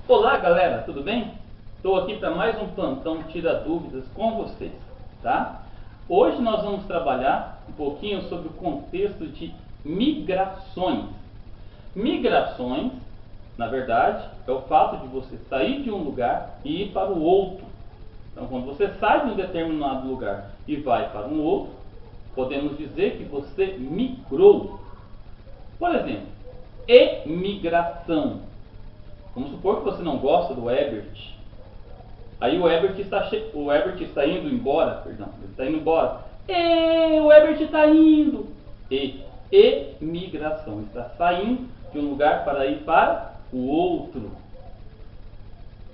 Olá galera, tudo bem? Estou aqui para mais um plantão Tira Dúvidas com vocês, tá? Hoje nós vamos trabalhar um pouquinho sobre o contexto de migrações. Migrações, na verdade, é o fato de você sair de um lugar e ir para o outro. Então, quando você sai de um determinado lugar e vai para um outro, podemos dizer que você migrou. Por exemplo, emigração. Vamos supor que você não gosta do Herbert. Aí o Herbert está indo embora, perdão, ele está indo embora. O Herbert está indo. Emigração, está saindo de um lugar para ir para o outro.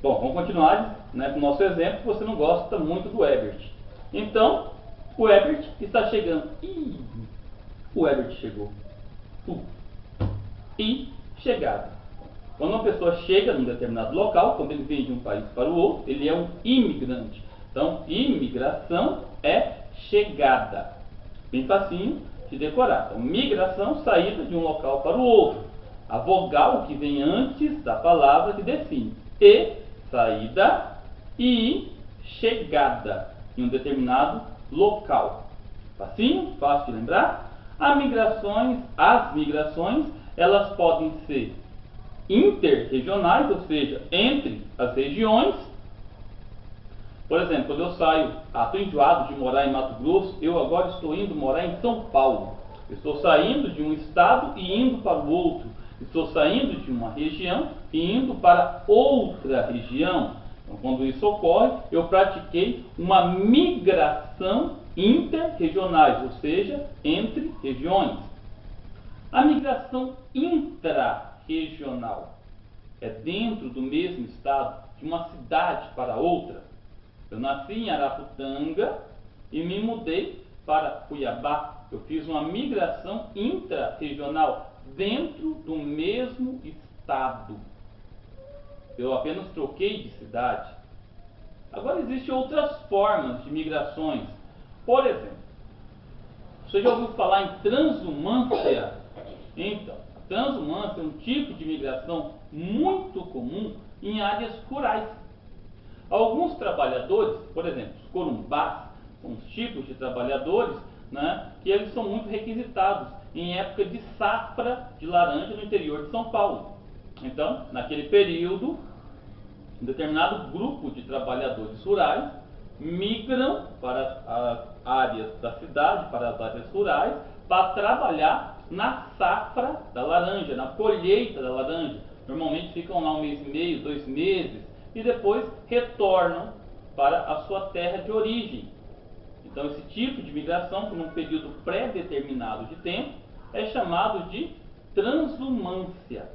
Bom, vamos continuar, né, com o nosso exemplo, que você não gosta muito do Herbert. Então, o Herbert está chegando. O Herbert chegou. E chegada. Quando uma pessoa chega num determinado local, quando ele vem de um país para o outro, ele é um imigrante. Então, imigração é chegada. Bem facinho de decorar. Então, migração, saída de um local para o outro. A vogal que vem antes da palavra que define. Saída, e chegada em um determinado local. Facinho? Fácil de lembrar? As migrações, elas podem ser interregionais, ou seja, entre as regiões. Por exemplo, quando eu saio, estou enjoado de morar em Mato Grosso, eu agora estou indo morar em São Paulo. Estou saindo de um estado e indo para o outro. Estou saindo de uma região e indo para outra região. Então, quando isso ocorre, eu pratiquei uma migração interregionais, ou seja, entre regiões. A migração intra-regional é dentro do mesmo estado, de uma cidade para outra. Eu nasci em Araputanga e me mudei para Cuiabá. Eu fiz uma migração intra-regional dentro do mesmo estado. Eu apenas troquei de cidade. Agora existem outras formas de migrações. Por exemplo, você já ouviu falar em transumância? Então, a transumância é um tipo de migração muito comum em áreas rurais. Alguns trabalhadores, por exemplo, os corumbás, são os tipos de trabalhadores, né, que eles são muito requisitados em época de safra de laranja no interior de São Paulo. Então, naquele período, um determinado grupo de trabalhadores rurais migram para as áreas da cidade, para as áreas rurais, para trabalhar na safra da laranja, na colheita da laranja. Normalmente ficam lá 1 mês e meio, 2 meses, e depois retornam para a sua terra de origem. Então, esse tipo de migração, por um período pré-determinado de tempo, é chamado de transumância.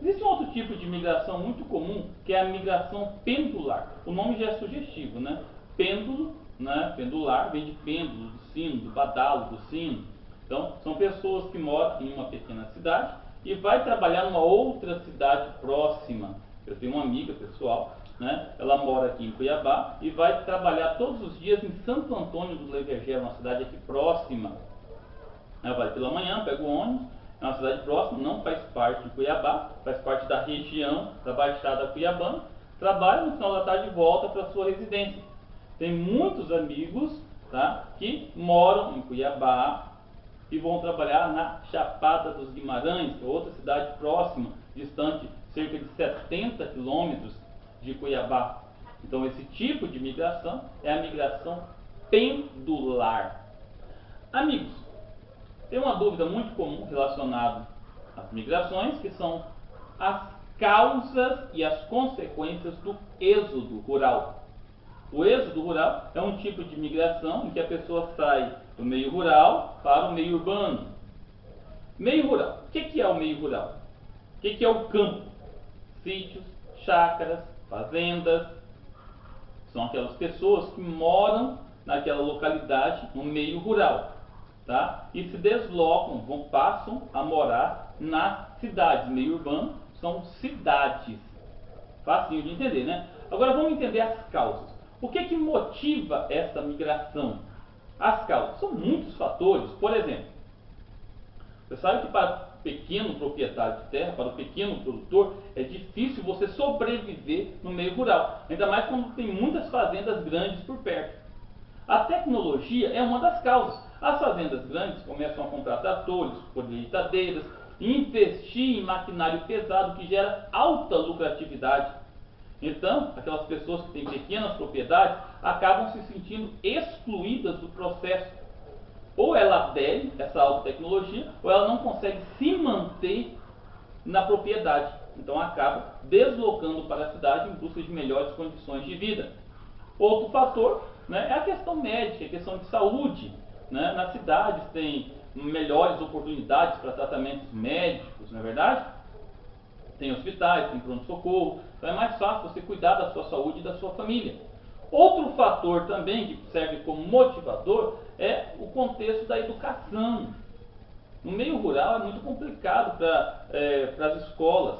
Existe um outro tipo de migração muito comum, que é a migração pendular. O nome já é sugestivo, né? Pêndulo, né? Pendular, vem de pêndulo, do sino, do badalo, do sino. Então, são pessoas que moram em uma pequena cidade e vai trabalhar numa outra cidade próxima. Eu tenho uma amiga pessoal, né? Ela mora aqui em Cuiabá e vai trabalhar todos os dias em Santo Antônio do Levergé, uma cidade aqui próxima. Ela vai pela manhã, pega o ônibus, é uma cidade próxima, não faz parte de Cuiabá, faz parte da região da Baixada Cuiabana, trabalha no final da tarde e volta para sua residência. Tem muitos amigos, tá, que moram em Cuiabá e vão trabalhar na Chapada dos Guimarães, que é outra cidade próxima, distante cerca de 70 quilômetros de Cuiabá. Então, esse tipo de migração é a migração pendular. Amigos, tem uma dúvida muito comum relacionada às migrações, que são as causas e as consequências do êxodo rural. O êxodo rural é um tipo de migração em que a pessoa sai do meio rural para o meio urbano. Meio rural. O que é o meio rural? O que é o campo? Sítios, chácaras, fazendas. São aquelas pessoas que moram naquela localidade no meio rural. Tá? E se deslocam, passam a morar nas cidades. Meio urbano são cidades. Facinho de entender, né? Agora vamos entender as causas. O que motiva essa migração? As causas são muitos fatores. Por exemplo, você sabe que para pequeno proprietário de terra, para o pequeno produtor, é difícil você sobreviver no meio rural. Ainda mais quando tem muitas fazendas grandes por perto. A tecnologia é uma das causas. As fazendas grandes começam a comprar tratores, colheitadeiras, investir em maquinário pesado que gera alta lucratividade. Então, aquelas pessoas que têm pequenas propriedades acabam se sentindo excluídas do processo. Ou ela adere a essa alta tecnologia, ou ela não consegue se manter na propriedade. Então acaba deslocando para a cidade em busca de melhores condições de vida. Outro fator, né, é a questão médica, a questão de saúde. Né? Nas cidades tem melhores oportunidades para tratamentos médicos, não é verdade? Tem hospitais, tem pronto-socorro, então é mais fácil você cuidar da sua saúde e da sua família. Outro fator também que serve como motivador é o contexto da educação. No meio rural é muito complicado para as escolas,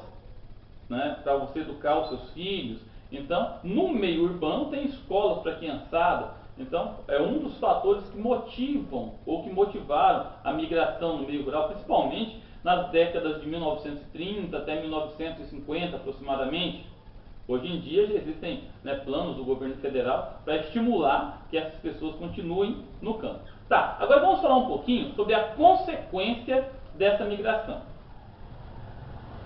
né, para você educar os seus filhos. Então, no meio urbano tem escolas para criançada. Então, é um dos fatores que motivam ou que motivaram a migração no meio rural, principalmente nas décadas de 1930 até 1950 aproximadamente. Hoje em dia já existem, né, planos do governo federal para estimular que essas pessoas continuem no campo. Tá, agora vamos falar um pouquinho sobre a consequência dessa migração.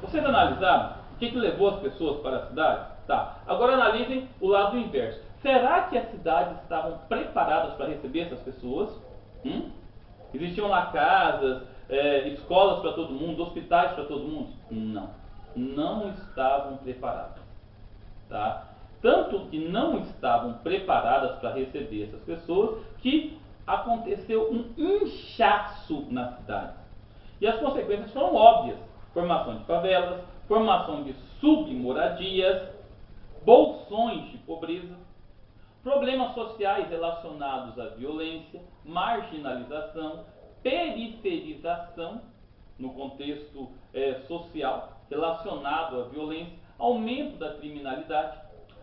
Vocês analisaram o que levou as pessoas para a cidade? Tá, agora analisem o lado inverso. Será que as cidades estavam preparadas para receber essas pessoas? Existiam lá casas, escolas para todo mundo, hospitais para todo mundo? Não, não estavam preparadas. Tá? Tanto que não estavam preparadas para receber essas pessoas que aconteceu um inchaço nas cidades. E as consequências foram óbvias: formação de favelas, formação de submoradias, bolsões de pobreza, problemas sociais relacionados à violência, marginalização, periferização no contexto social relacionado à violência, aumento da criminalidade,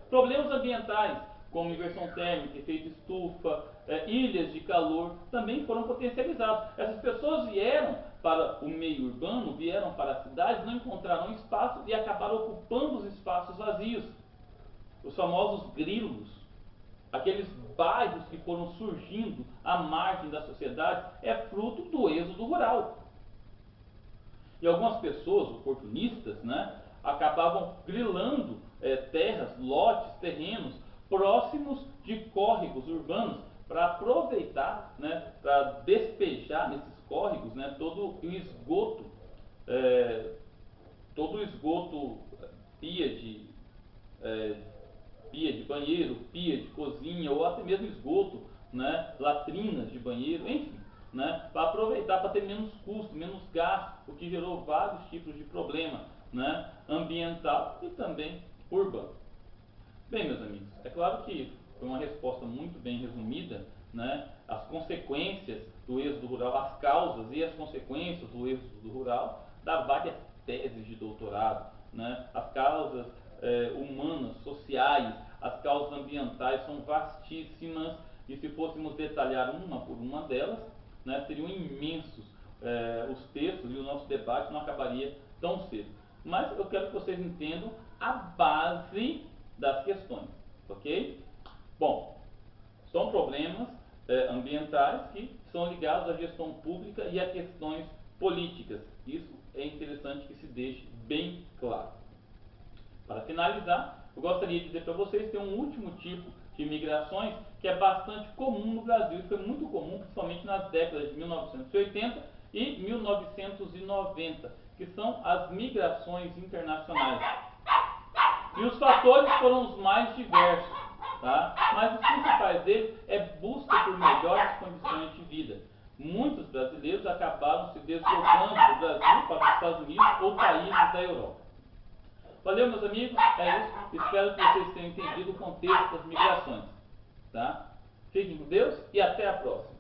problemas ambientais como inversão térmica, efeito estufa, ilhas de calor, também foram potencializados. Essas pessoas vieram para o meio urbano, vieram para as cidades, não encontraram espaço e acabaram ocupando os espaços vazios. Os famosos grilos, aqueles bairros que foram surgindo à margem da sociedade, é fruto do êxodo rural. E algumas pessoas oportunistas, né, acabavam grilando terras, lotes, terrenos próximos de córregos urbanos para aproveitar, né, para despejar nesses córregos, né, todo o esgoto, pia de banheiro, pia de cozinha ou até mesmo esgoto, né, latrinas de banheiro, enfim, né, para aproveitar, para ter menos custo, menos gasto, o que gerou vários tipos de problema, né, ambiental e também urbano. Bem, meus amigos, é claro que foi uma resposta muito bem resumida, né, as consequências do êxodo rural, as causas e as consequências do êxodo rural, dá várias teses de doutorado, né, as causas humanas, sociais, as causas ambientais são vastíssimas e se fôssemos detalhar uma por uma delas, né, seriam imensos os textos e o nosso debate não acabaria tão cedo. Mas eu quero que vocês entendam a base das questões, ok? Bom, são problemas ambientais que são ligados à gestão pública e a questões políticas. Isso é interessante que se deixe bem claro. Para finalizar, eu gostaria de dizer para vocês que tem um último tipo de migrações que é bastante comum no Brasil. Isso foi muito comum, principalmente nas décadas de 1980 e 1990, que são as migrações internacionais. E os fatores foram os mais diversos, tá? Mas os principais deles é busca por melhores condições de vida. Muitos brasileiros acabaram se deslocando do Brasil para os Estados Unidos ou países da Europa. Valeu, meus amigos, é isso. Espero que vocês tenham entendido o contexto das migrações, tá? Fiquem com Deus e até a próxima.